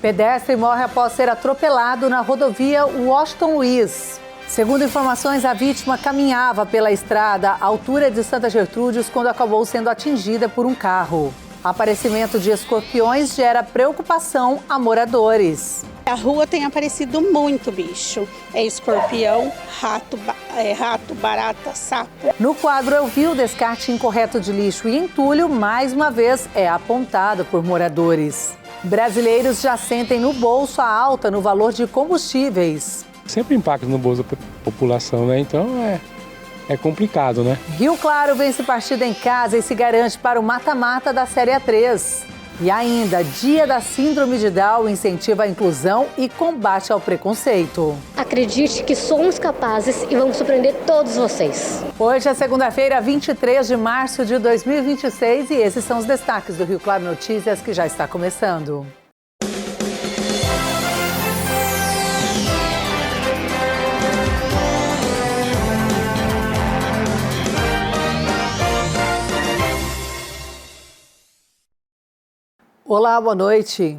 Pedestre morre após ser atropelado na rodovia Washington Luiz. Segundo informações, a vítima caminhava pela estrada à altura de Santa Gertrudes quando acabou sendo atingida por um carro. Aparecimento de escorpiões gera preocupação a moradores. A rua tem aparecido muito bicho. É escorpião, rato, barata, sapo. No quadro Eu Vi, o descarte incorreto de lixo e entulho, mais uma vez, é apontado por moradores. Brasileiros já sentem no bolso a alta no valor de combustíveis. Sempre impacta no bolso da população, né? Então é complicado, né? Rio Claro vence partida em casa e se garante para o mata-mata da Série A3. E ainda, Dia da Síndrome de Down incentiva a inclusão e combate ao preconceito. Acredite que somos capazes e vamos surpreender todos vocês. Hoje é segunda-feira, 23 de março de 2026 e esses são os destaques do Rio Claro Notícias que já está começando. Olá, boa noite.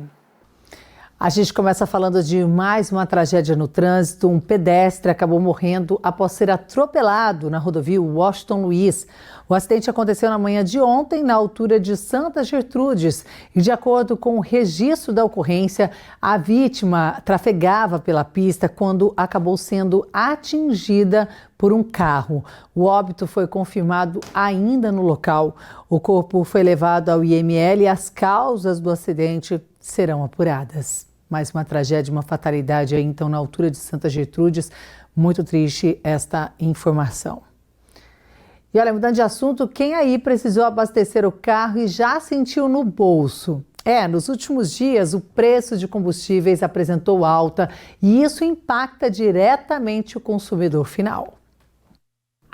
A gente começa falando de mais uma tragédia no trânsito. Um pedestre acabou morrendo após ser atropelado na rodovia Washington Luiz. O acidente aconteceu na manhã de ontem, na altura de Santa Gertrudes. E de acordo com o registro da ocorrência, a vítima trafegava pela pista quando acabou sendo atingida por um carro. O óbito foi confirmado ainda no local. O corpo foi levado ao IML e as causas do acidente serão apuradas. Mais uma tragédia, uma fatalidade aí, então, na altura de Santa Gertrudes. Muito triste esta informação. E olha, mudando de assunto, quem aí precisou abastecer o carro e já sentiu no bolso? Nos últimos dias, o preço de combustíveis apresentou alta e isso impacta diretamente o consumidor final.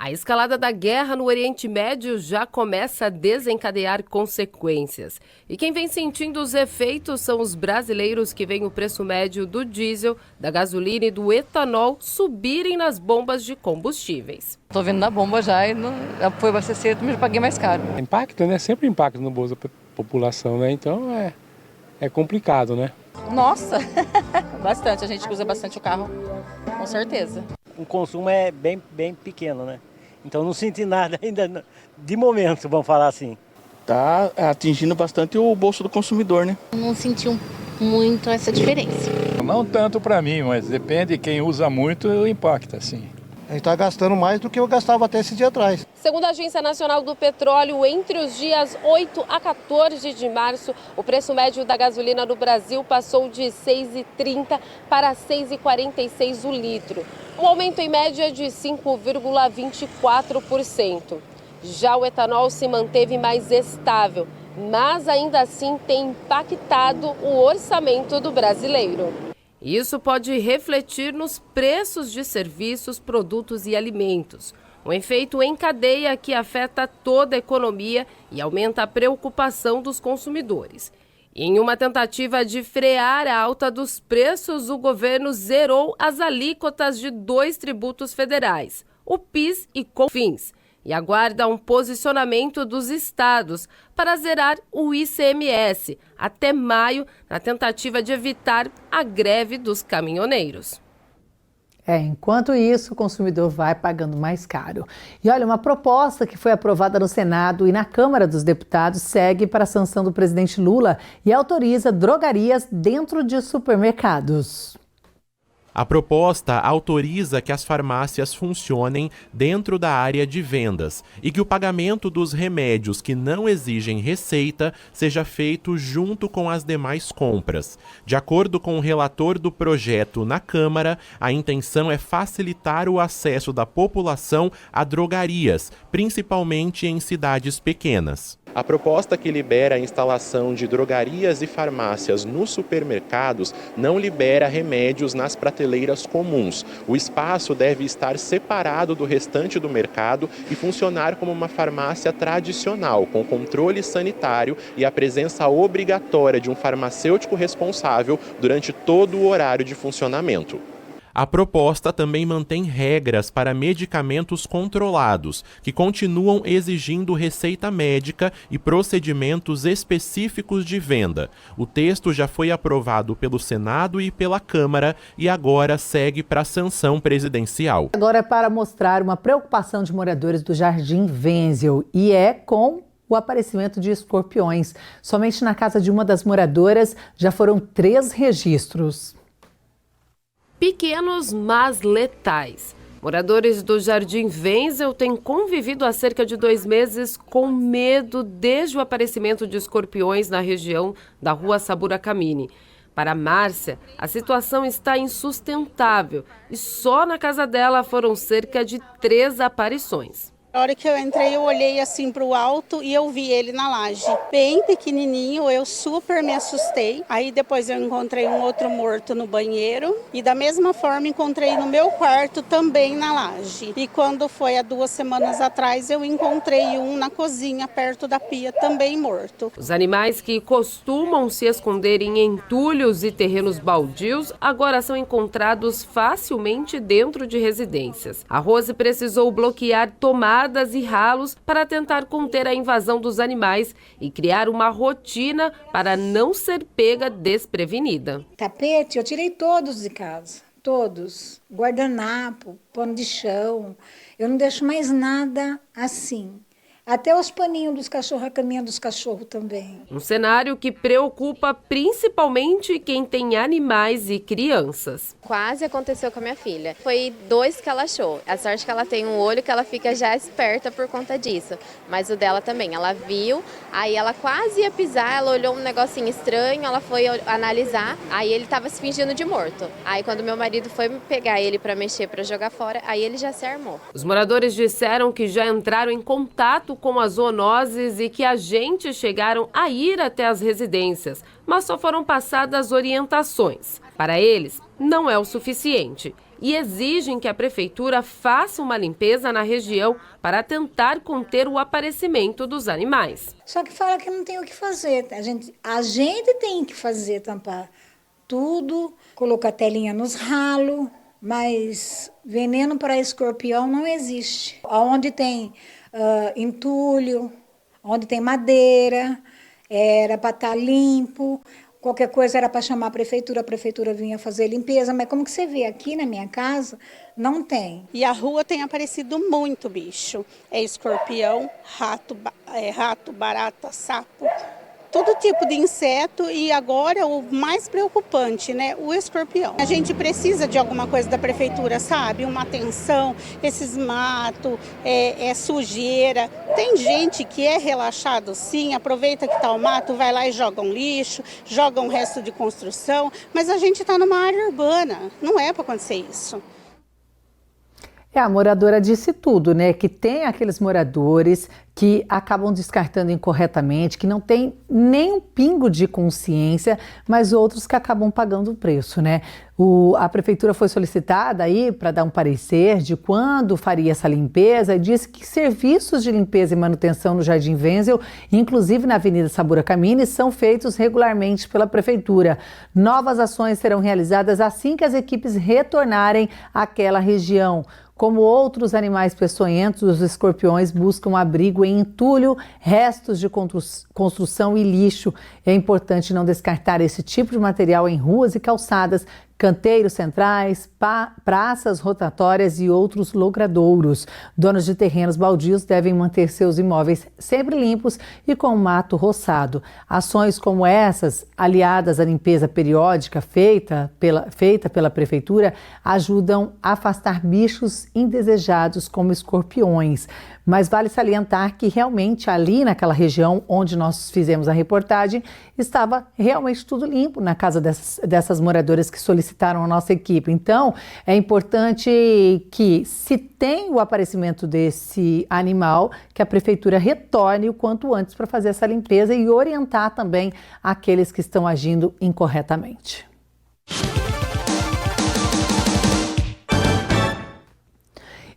A escalada da guerra no Oriente Médio já começa a desencadear consequências. E quem vem sentindo os efeitos são os brasileiros que veem o preço médio do diesel, da gasolina e do etanol subirem nas bombas de combustíveis. Estou vendo na bomba já e foi abastecer, mas eu paguei mais caro. Impacta, né? Sempre impacta no bolso da população, né? Então é complicado, né? Nossa, bastante. A gente usa bastante o carro, com certeza. O consumo é bem pequeno, né? Então não senti nada ainda de momento, vamos falar assim. Tá atingindo bastante o bolso do consumidor, né? Não senti muito essa diferença. Não tanto para mim, mas depende, quem usa muito impacta, sim. A gente está gastando mais do que eu gastava até esse dia atrás. Segundo a Agência Nacional do Petróleo, entre os dias 8 a 14 de março, o preço médio da gasolina no Brasil passou de R$ 6,30 para R$ 6,46 o litro. Um aumento em média de 5,24%. Já o etanol se manteve mais estável, mas ainda assim tem impactado o orçamento do brasileiro. Isso pode refletir nos preços de serviços, produtos e alimentos. Um efeito em cadeia que afeta toda a economia e aumenta a preocupação dos consumidores. Em uma tentativa de frear a alta dos preços, o governo zerou as alíquotas de 2 tributos federais, o PIS e COFINS, e aguarda um posicionamento dos estados para zerar o ICMS até maio, na tentativa de evitar a greve dos caminhoneiros. Enquanto isso, o consumidor vai pagando mais caro. E olha, uma proposta que foi aprovada no Senado e na Câmara dos Deputados segue para a sanção do presidente Lula e autoriza drogarias dentro de supermercados. A proposta autoriza que as farmácias funcionem dentro da área de vendas e que o pagamento dos remédios que não exigem receita seja feito junto com as demais compras. De acordo com o relator do projeto na Câmara, a intenção é facilitar o acesso da população a drogarias, principalmente em cidades pequenas. A proposta que libera a instalação de drogarias e farmácias nos supermercados não libera remédios nas prateleiras comuns. O espaço deve estar separado do restante do mercado e funcionar como uma farmácia tradicional, com controle sanitário e a presença obrigatória de um farmacêutico responsável durante todo o horário de funcionamento. A proposta também mantém regras para medicamentos controlados, que continuam exigindo receita médica e procedimentos específicos de venda. O texto já foi aprovado pelo Senado e pela Câmara e agora segue para a sanção presidencial. Agora é para mostrar uma preocupação de moradores do Jardim Wenzel, e é com o aparecimento de escorpiões. Somente na casa de uma das moradoras já foram 3 registros. Pequenos, mas letais. Moradores do Jardim Wenzel têm convivido há cerca de 2 meses com medo desde o aparecimento de escorpiões na região da rua Sabura Camini. Para Márcia, a situação está insustentável e só na casa dela foram cerca de 3 aparições. A hora que eu entrei, eu olhei assim para o alto e eu vi ele na laje. Bem pequenininho, eu super me assustei. Aí depois eu encontrei um outro morto no banheiro e da mesma forma encontrei no meu quarto também na laje. E quando foi há 2 semanas atrás, eu encontrei um na cozinha perto da pia também morto. Os animais que costumam se esconder em entulhos e terrenos baldios agora são encontrados facilmente dentro de residências. A Rose precisou bloquear tomadas e ralos para tentar conter a invasão dos animais e criar uma rotina para não ser pega desprevenida. Tapete, eu tirei todos de casa, todos. Guardanapo, pano de chão, eu não deixo mais nada assim. Até os paninhos dos cachorros, a caminha dos cachorros também. Um cenário que preocupa principalmente quem tem animais e crianças. Quase aconteceu com a minha filha. Foi 2 que ela achou. A sorte que ela tem um olho que ela fica já esperta por conta disso. Mas o dela também. Ela viu, aí ela quase ia pisar, ela olhou um negocinho estranho, ela foi analisar, aí ele estava se fingindo de morto. Aí quando meu marido foi pegar ele para mexer, para jogar fora, aí ele já se armou. Os moradores disseram que já entraram em contato com as zoonoses e que agentes chegaram a ir até as residências, mas só foram passadas orientações. Para eles, não é o suficiente e exigem que a prefeitura faça uma limpeza na região para tentar conter o aparecimento dos animais. Só que fala que não tem o que fazer. A gente tem que fazer, tampar tudo, colocar telinha nos ralos, mas veneno para escorpião não existe. Onde tem entulho, onde tem madeira, era para estar limpo, qualquer coisa era para chamar a prefeitura vinha fazer limpeza, mas como que você vê aqui na minha casa, não tem. E a rua tem aparecido muito bicho, é escorpião, rato, barata, sapo, todo tipo de inseto e agora o mais preocupante, né, o escorpião. A gente precisa de alguma coisa da prefeitura, sabe? Uma atenção, esses matos, sujeira. Tem gente que é relaxado sim, aproveita que está o mato, vai lá e joga um lixo, joga um resto de construção, mas a gente está numa área urbana, não é para acontecer isso. A moradora disse tudo, né? Que tem aqueles moradores que acabam descartando incorretamente, que não tem nem um pingo de consciência, mas outros que acabam pagando o preço, né? A prefeitura foi solicitada aí para dar um parecer de quando faria essa limpeza e disse que serviços de limpeza e manutenção no Jardim Wenzel, inclusive na Avenida Sabura Camini, são feitos regularmente pela prefeitura. Novas ações serão realizadas assim que as equipes retornarem àquela região. Como outros animais peçonhentos, os escorpiões buscam abrigo em entulho, restos de construção e lixo. É importante não descartar esse tipo de material em ruas e calçadas, canteiros centrais, praças rotatórias e outros logradouros. Donos de terrenos baldios devem manter seus imóveis sempre limpos e com mato roçado. Ações como essas, aliadas à limpeza periódica feita pela prefeitura, ajudam a afastar bichos indesejados como escorpiões. Mas vale salientar que realmente ali naquela região onde nós fizemos a reportagem, estava realmente tudo limpo na casa dessas moradoras que solicitaram a nossa equipe. Então, é importante que, se tem o aparecimento desse animal, que a prefeitura retorne o quanto antes para fazer essa limpeza e orientar também aqueles que estão agindo incorretamente.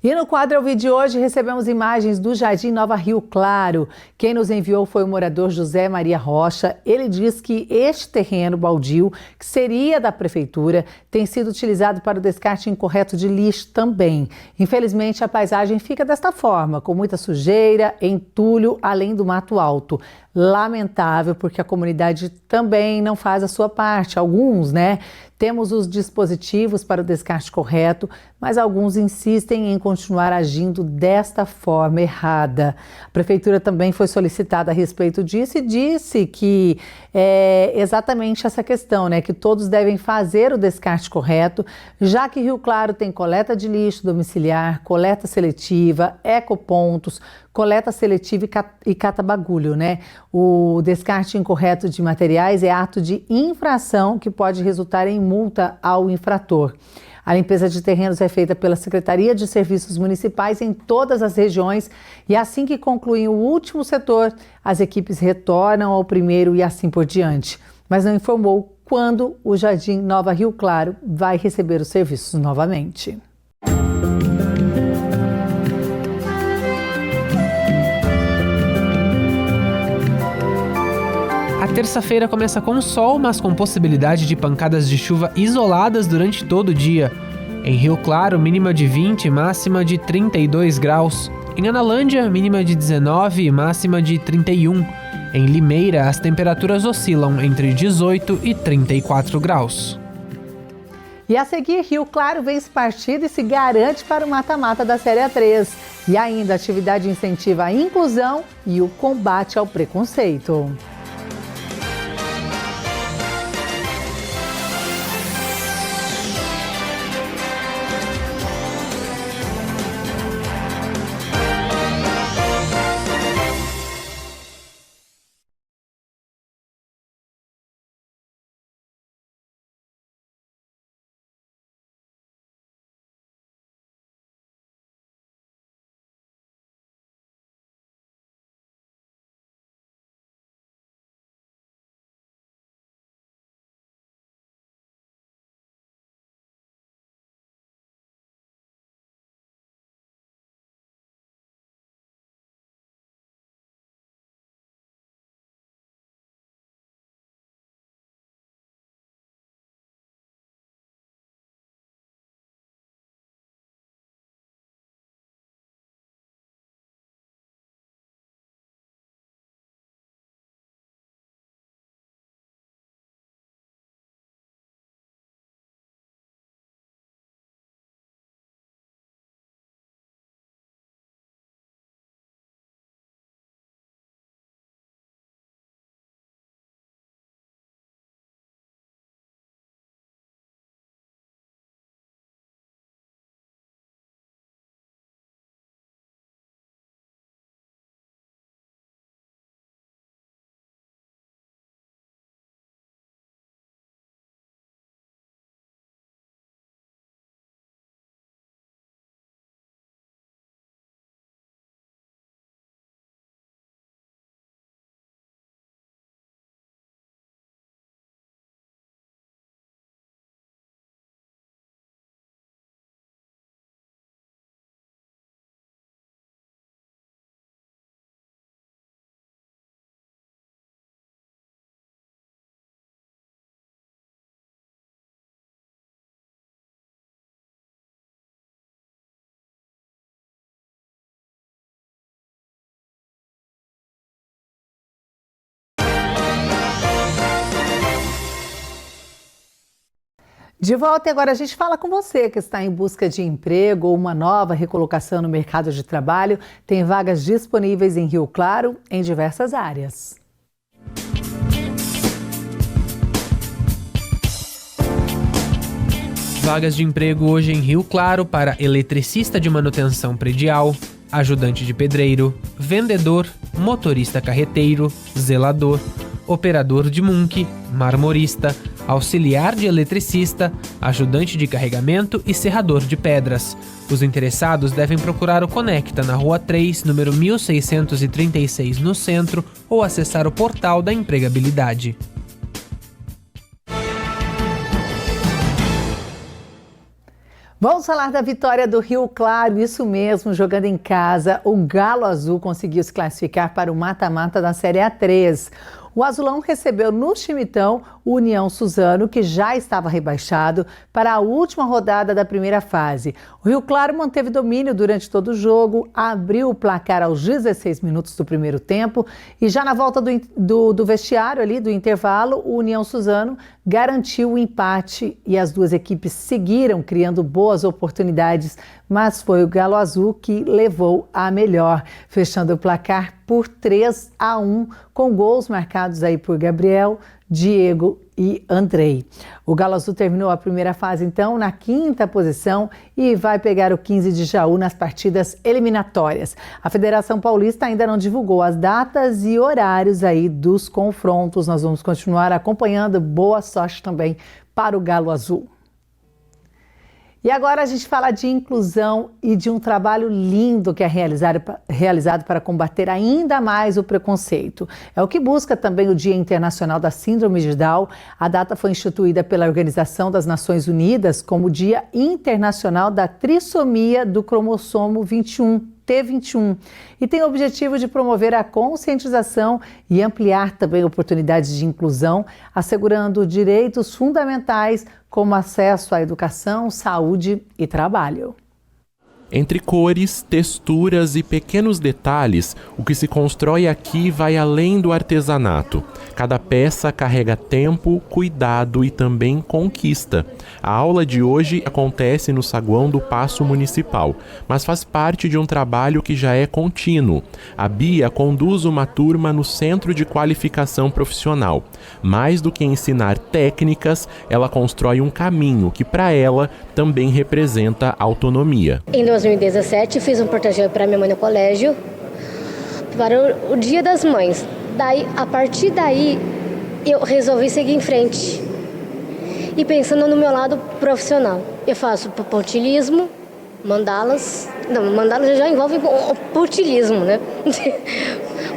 E no quadro Eu Vi de hoje recebemos imagens do Jardim Nova Rio Claro. Quem nos enviou foi o morador José Maria Rocha. Ele diz que este terreno baldio, que seria da prefeitura, tem sido utilizado para o descarte incorreto de lixo também. Infelizmente, a paisagem fica desta forma, com muita sujeira, entulho, além do mato alto. Lamentável, porque a comunidade também não faz a sua parte. Alguns, né? Temos os dispositivos para o descarte correto, mas alguns insistem em continuar agindo desta forma errada. A prefeitura também foi solicitada a respeito disso e disse que é exatamente essa questão, né? Que todos devem fazer o descarte correto, já que Rio Claro tem coleta de lixo domiciliar, coleta seletiva, ecopontos, coleta seletiva e cata-bagulho, né? O descarte incorreto de materiais é ato de infração que pode resultar em multa ao infrator. A limpeza de terrenos é feita pela Secretaria de Serviços Municipais em todas as regiões e assim que concluem o último setor, as equipes retornam ao primeiro e assim por diante. Mas não informou quando o Jardim Nova Rio Claro vai receber os serviços novamente. A terça-feira começa com sol, mas com possibilidade de pancadas de chuva isoladas durante todo o dia. Em Rio Claro, mínima de 20 e máxima de 32 graus. Em Analândia, mínima de 19 e máxima de 31. Em Limeira, as temperaturas oscilam entre 18 e 34 graus. E a seguir, Rio Claro vence partida e se garante para o mata-mata da Série A3. E ainda, a atividade incentiva a inclusão e o combate ao preconceito. De volta e agora a gente fala com você que está em busca de emprego ou uma nova recolocação no mercado de trabalho. Tem vagas disponíveis em Rio Claro em diversas áreas. Vagas de emprego hoje em Rio Claro para eletricista de manutenção predial, ajudante de pedreiro, vendedor, motorista carreteiro, zelador, operador de munque, marmorista, auxiliar de eletricista, ajudante de carregamento e serrador de pedras. Os interessados devem procurar o Conecta na Rua 3, número 1636, no centro, ou acessar o portal da empregabilidade. Vamos falar da vitória do Rio Claro, isso mesmo, jogando em casa, o Galo Azul conseguiu se classificar para o mata-mata da Série A3. O Azulão recebeu no Chimitão o União Suzano, que já estava rebaixado, para a última rodada da primeira fase. O Rio Claro manteve domínio durante todo o jogo, abriu o placar aos 16 minutos do primeiro tempo e já na volta do vestiário ali, do intervalo, o União Suzano garantiu o empate e as duas equipes seguiram criando boas oportunidades, mas foi o Galo Azul que levou a melhor, fechando o placar por 3-1, com gols marcados aí por Gabriel, Diego e Andrei. O Galo Azul terminou a primeira fase, então, na 5ª posição e vai pegar o 15 de Jaú nas partidas eliminatórias. A Federação Paulista ainda não divulgou as datas e horários aí dos confrontos. Nós vamos continuar acompanhando. Boa sorte também para o Galo Azul. E agora a gente fala de inclusão e de um trabalho lindo que é realizado para combater ainda mais o preconceito. É o que busca também o Dia Internacional da Síndrome de Down. A data foi instituída pela Organização das Nações Unidas como Dia Internacional da Trissomia do Cromossomo 21. T21, e tem o objetivo de promover a conscientização e ampliar também oportunidades de inclusão, assegurando direitos fundamentais como acesso à educação, saúde e trabalho. Entre cores, texturas e pequenos detalhes, o que se constrói aqui vai além do artesanato. Cada peça carrega tempo, cuidado e também conquista. A aula de hoje acontece no saguão do Paço Municipal, mas faz parte de um trabalho que já é contínuo. A Bia conduz uma turma no Centro de Qualificação Profissional. Mais do que ensinar técnicas, ela constrói um caminho que, para ela, também representa autonomia. Em 2017, fiz um porta-joia para minha mãe no colégio, para o Dia das Mães. Daí, a partir daí, eu resolvi seguir em frente. E pensando no meu lado profissional, eu faço pontilhismo, mandalas. Não, mandalas já envolve pontilhismo, né?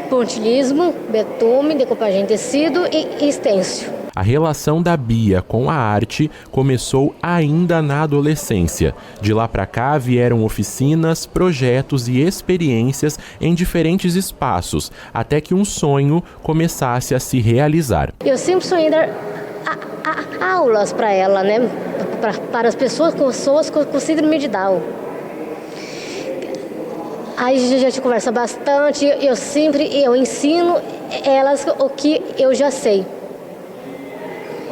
Pontilhismo, betume, decupagem em tecido e estêncil. A relação da Bia com a arte começou ainda na adolescência. De lá para cá vieram oficinas, projetos e experiências em diferentes espaços, até que um sonho começasse a se realizar. Eu sempre sonhei dar aulas para ela, né? Para as pessoas com síndrome de Down. Aí a gente conversa bastante, eu ensino elas o que eu já sei.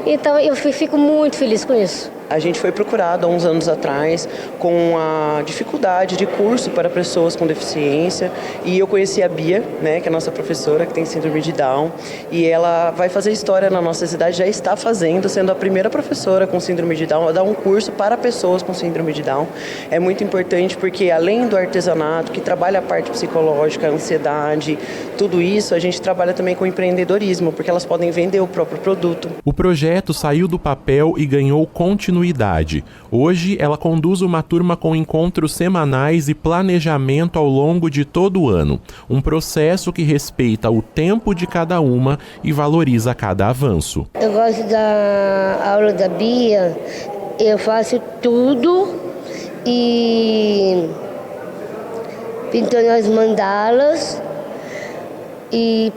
Então eu fico muito feliz com isso. A gente foi procurado há uns anos atrás com a dificuldade de curso para pessoas com deficiência e eu conheci a Bia, né, que é a nossa professora que tem síndrome de Down, e ela vai fazer história na nossa cidade, já está fazendo, sendo a primeira professora com síndrome de Down a dar um curso para pessoas com síndrome de Down. É muito importante porque além do artesanato, que trabalha a parte psicológica, a ansiedade, tudo isso, a gente trabalha também com empreendedorismo, porque elas podem vender o próprio produto. O projeto saiu do papel e ganhou continuidade. Hoje, ela conduz uma turma com encontros semanais e planejamento ao longo de todo o ano. Um processo que respeita o tempo de cada uma e valoriza cada avanço. Eu gosto da aula da Bia, eu faço tudo e pintando as mandalas e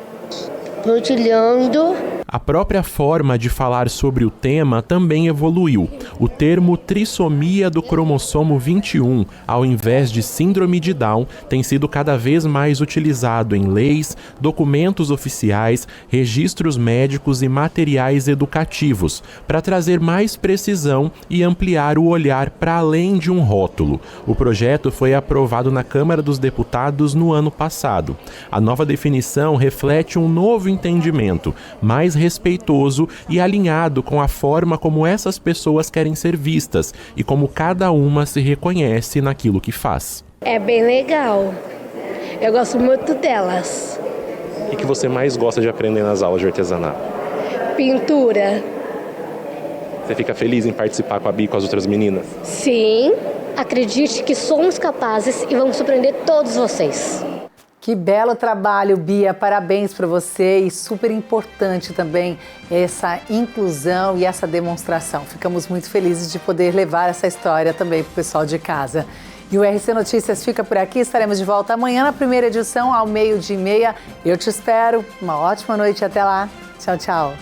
pontilhando. A própria forma de falar sobre o tema também evoluiu. O termo trissomia do cromossomo 21, ao invés de síndrome de Down, tem sido cada vez mais utilizado em leis, documentos oficiais, registros médicos e materiais educativos, para trazer mais precisão e ampliar o olhar para além de um rótulo. O projeto foi aprovado na Câmara dos Deputados no ano passado. A nova definição reflete um novo entendimento, mais respeitoso e alinhado com a forma como essas pessoas querem ser vistas e como cada uma se reconhece naquilo que faz. É bem legal. Eu gosto muito delas. O que você mais gosta de aprender nas aulas de artesanato? Pintura. Você fica feliz em participar com a Bia e com as outras meninas? Sim. Acredite que somos capazes e vamos surpreender todos vocês. Que belo trabalho, Bia, parabéns para você e super importante também essa inclusão e essa demonstração. Ficamos muito felizes de poder levar essa história também para o pessoal de casa. E o RC Notícias fica por aqui, estaremos de volta amanhã na primeira edição ao 12:30. Eu te espero, uma ótima noite, até lá, tchau, tchau.